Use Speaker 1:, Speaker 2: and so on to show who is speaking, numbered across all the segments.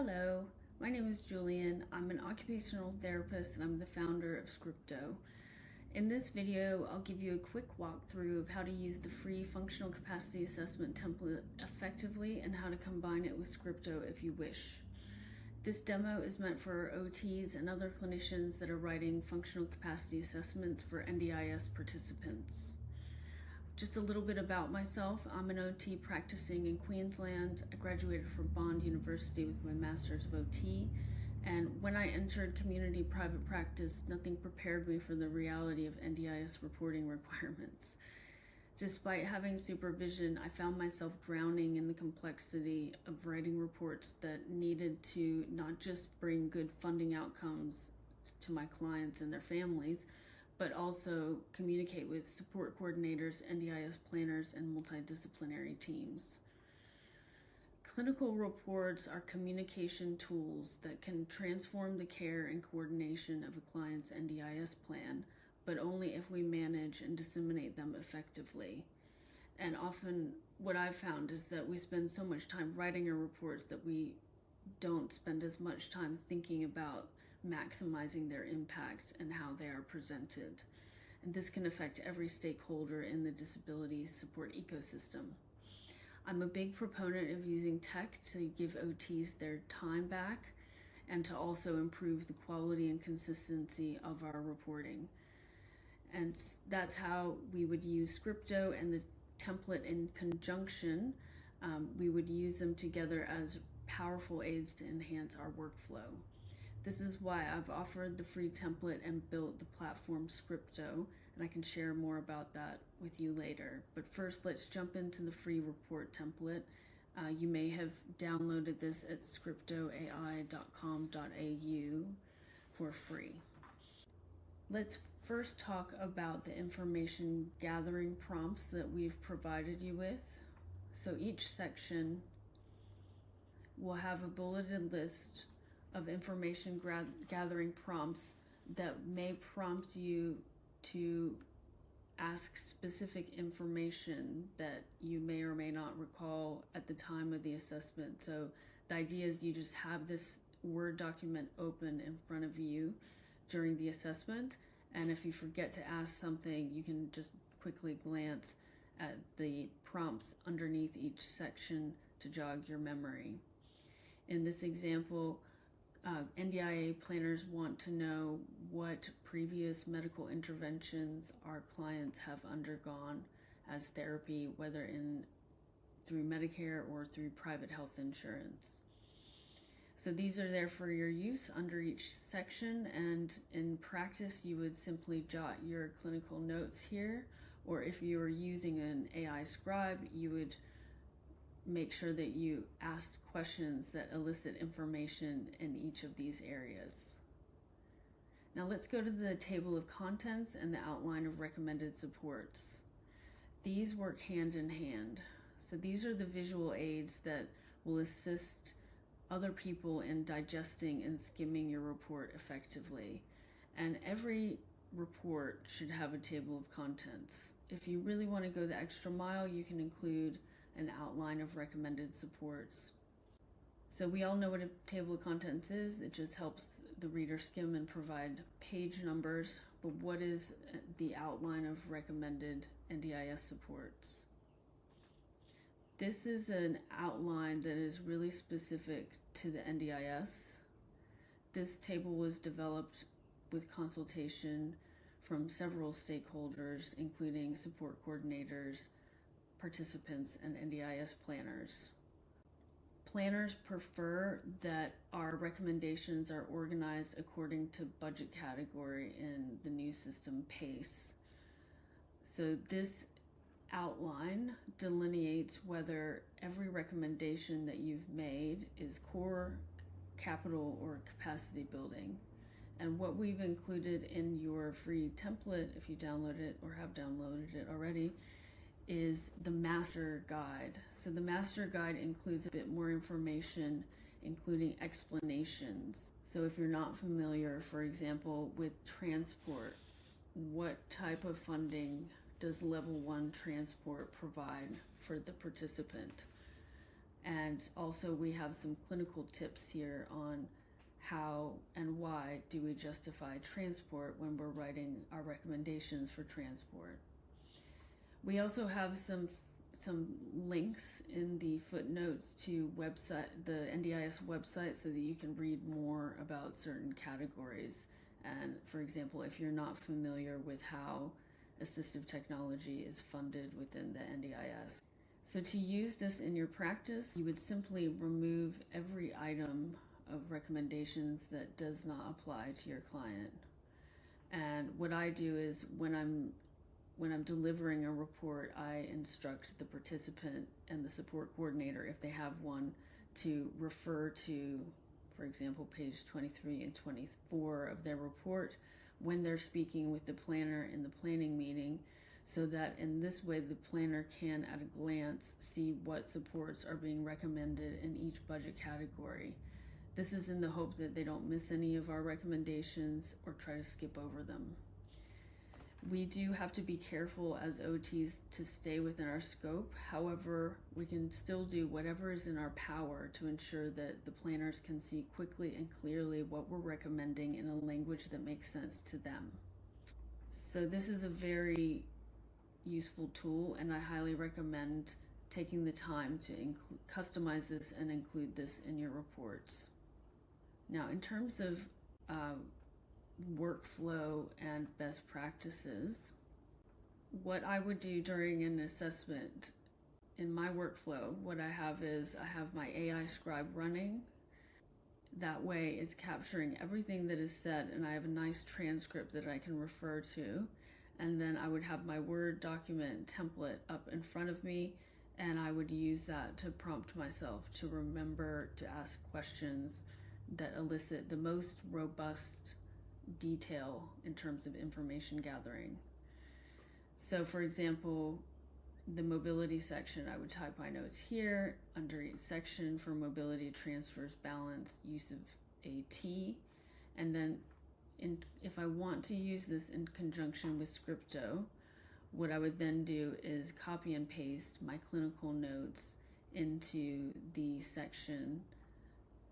Speaker 1: Hello, my name is Julian. I'm an occupational therapist and I'm the founder of Scripto. In this video, I'll give you a quick walkthrough of how to use the free functional capacity assessment template effectively and how to combine it with Scripto if you wish. This demo is meant for OTs and other clinicians that are writing functional capacity assessments for NDIS participants. Just a little bit about myself. I'm an OT practicing in Queensland. I graduated from Bond University with my Master's of OT. And when I entered community private practice, nothing prepared me for the reality of NDIS reporting requirements. Despite having supervision, I found myself drowning in the complexity of writing reports that needed to not just bring good funding outcomes to my clients and their families, but also communicate with support coordinators, NDIS planners, and multidisciplinary teams. Clinical reports are communication tools that can transform the care and coordination of a client's NDIS plan, but only if we manage and disseminate them effectively. And often what I've found is that we spend so much time writing our reports that we don't spend as much time thinking about maximizing their impact and how they are presented. And this can affect every stakeholder in the disability support ecosystem. I'm a big proponent of using tech to give OTs their time back and to also improve the quality and consistency of our reporting. And that's how we would use Scripto and the template in conjunction. We would use them together as powerful aids to enhance our workflow. This is why I've offered the free template and built the platform Scripto, and I can share more about that with you later. But first, let's jump into the free report template. You may have downloaded this at scriptoai.com.au for free. Let's first talk about the information gathering prompts that we've provided you with. So each section will have a bulleted list of information gathering prompts that may prompt you to ask specific information that you may or may not recall at the time of the assessment. So the idea is you just have this Word document open in front of you during the assessment, and if you forget to ask something, you can just quickly glance at the prompts underneath each section to jog your memory. In this example, NDIA planners want to know what previous medical interventions our clients have undergone as therapy, whether through Medicare or through private health insurance. So these are there for your use under each section, and in practice you would simply jot your clinical notes here, or if you are using an AI scribe, you would make sure that you asked questions that elicit information in each of these areas. Now let's go to the table of contents and the outline of recommended supports. These work hand in hand. So these are the visual aids that will assist other people in digesting and skimming your report effectively. And every report should have a table of contents. If you really want to go the extra mile, you can include an outline of recommended supports. So we all know what a table of contents is. It just helps the reader skim and provide page numbers. But what is the outline of recommended NDIS supports? This is an outline that is really specific to the NDIS. This table was developed with consultation from several stakeholders, including support coordinators, participants, and NDIS planners. Planners prefer that our recommendations are organized according to budget category in the new system PACE. So this outline delineates whether every recommendation that you've made is core, capital, or capacity building. And what we've included in your free template, if you download it or have downloaded it already, is the master guide. So the master guide includes a bit more information, including explanations. So if you're not familiar, for example, with transport, what type of funding does level 1 transport provide for the participant? And also we have some clinical tips here on how and why do we justify transport when we're writing our recommendations for transport. We also have some links in the footnotes to the NDIS website, so that you can read more about certain categories. And for example, if you're not familiar with how assistive technology is funded within the NDIS. So to use this in your practice, you would simply remove every item of recommendations that does not apply to your client. And what I do is when I'm delivering a report, I instruct the participant and the support coordinator, if they have one, to refer to, for example, page 23 and 24 of their report when they're speaking with the planner in the planning meeting, so that in this way the planner can at a glance see what supports are being recommended in each budget category. This is in the hope that they don't miss any of our recommendations or try to skip over them. We do have to be careful as OTs to stay within our scope. However, we can still do whatever is in our power to ensure that the planners can see quickly and clearly what we're recommending in a language that makes sense to them. So this is a very useful tool, and I highly recommend taking the time to customize this and include this in your reports. Now, in terms of workflow and best practices, what I would do during an assessment in my workflow, what I have is I have my AI scribe running. That way it's capturing everything that is said, and I have a nice transcript that I can refer to. And then I would have my Word document template up in front of me, and I would use that to prompt myself to remember to ask questions that elicit the most robust detail in terms of information gathering. So for example, the mobility section, I would type my notes here under each section for mobility transfers balance, use of AT, and then if I want to use this in conjunction with Scripto, what I would then do is copy and paste my clinical notes into the section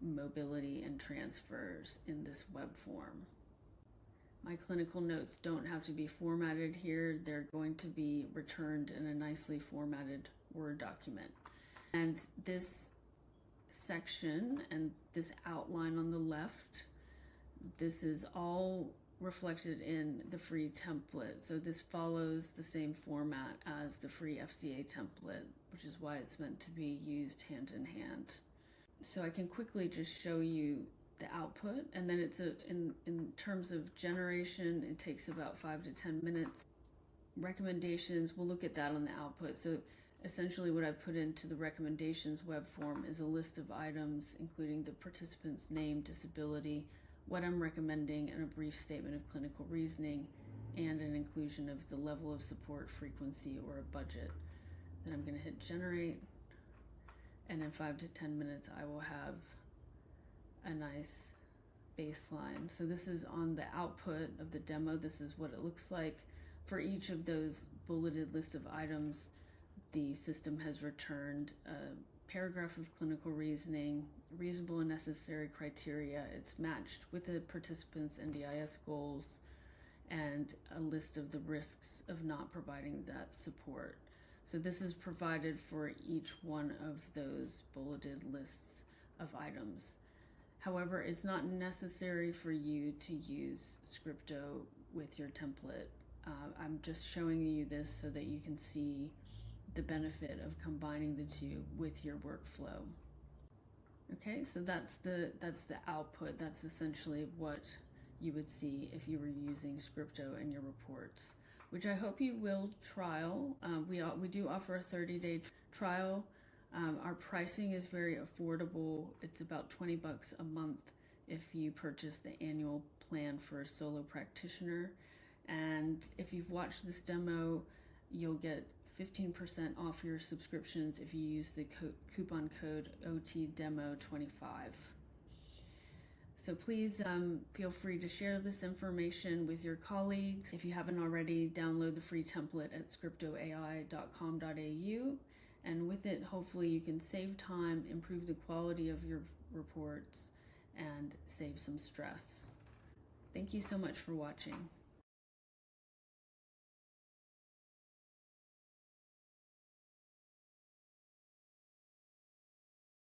Speaker 1: mobility and transfers in this web form. My clinical notes don't have to be formatted here. They're going to be returned in a nicely formatted Word document. And this section and this outline on the left, this is all reflected in the free template. So this follows the same format as the free FCA template, which is why it's meant to be used hand in hand. So I can quickly just show you the output, and then it's in terms of generation, it takes about 5 to 10 minutes. Recommendations, we'll look at that on the output. So essentially what I put into the recommendations web form is a list of items, including the participant's name, disability, what I'm recommending, and a brief statement of clinical reasoning, and an inclusion of the level of support, frequency, or a budget. Then I'm going to hit generate, and in 5 to 10 minutes I will have a nice baseline. So this is on the output of the demo. This is what it looks like. For each of those bulleted list of items, the system has returned a paragraph of clinical reasoning, reasonable and necessary criteria. It's matched with the participant's NDIS goals, and a list of the risks of not providing that support. So this is provided for each one of those bulleted lists of items. However, it's not necessary for you to use Scripto with your template. I'm just showing you this so that you can see the benefit of combining the two with your workflow. Okay, so that's the output. That's essentially what you would see if you were using Scripto in your reports, which I hope you will trial. We do offer a 30-day trial. Our pricing is very affordable. It's about $20 a month if you purchase the annual plan for a solo practitioner. And if you've watched this demo, you'll get 15% off your subscriptions if you use the coupon code OTDEMO25. So please feel free to share this information with your colleagues. If you haven't already, download the free template at scriptoai.com.au. And with it, hopefully you can save time, improve the quality of your reports, and save some stress. Thank you so much for watching.